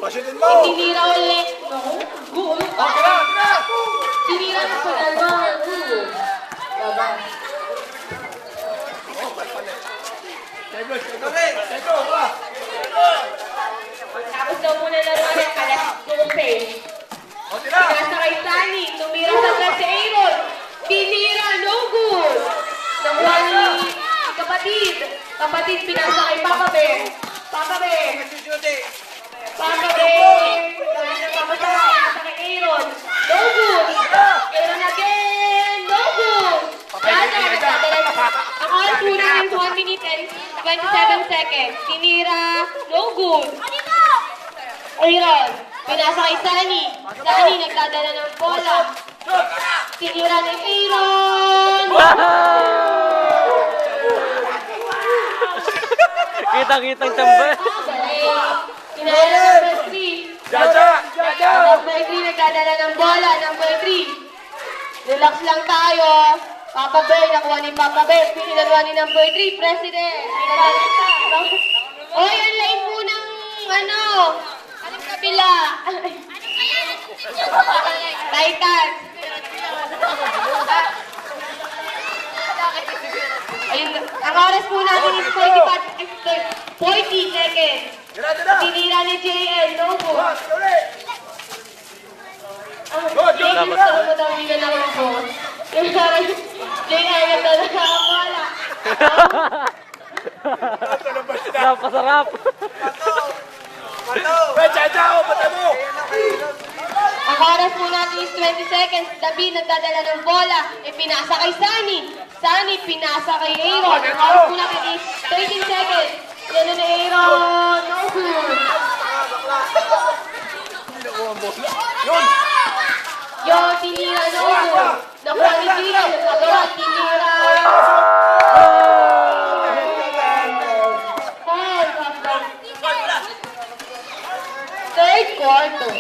Pasyutin mo! Tinira ulit. Goal. Okay na! Tinira na sa dalawa. Baba. Tapos daw muna laro ulit. Alas 12. Okay na! Pinasa kay Sunny. Tumira sa flat si Aaron. Tinira. No good. Nakuha ni kapatid. Kapatid pinasa kay Papa Bear. Papa Bear. Papa Bear. Pinasa kay Aaron. No good. Aaron again. No good. Ang oras muna is 1 minute and 27 seconds. Tinira. No good. Aaron. Pinasa kay Sunny. Sunny nagdadala ng bola. Tinira ni Aaron. Kitang-kitang tambay. Tinira number 3. Jaja! Number 3 nagdadala ng bola. Number 3. Relax lang tayo. Papa Bear, nakuha ni Papa Bear. Pinalawa ni number 3, President. Oy, ang lain po ng ano? Anong kabila? Titan. Ayun, ang oras po natin is 40 seconds. Tinira ni JL, no po. JL, gusto mo daw hindi na naman JL, nagdadala ang bola. Napasarap. Jaja! Bata mo! Ang oras po natin is 20 seconds. David nagdadala ng bola. Pinasa kay Sunny. Sunny, pinasa kay Aaron. Ang oras po natin is 13 seconds. Yan na Aaron. No good. Yun! Yo, tinira, no good. Nakuha ni Tira. Nagkagawa, tinira. Third quarter.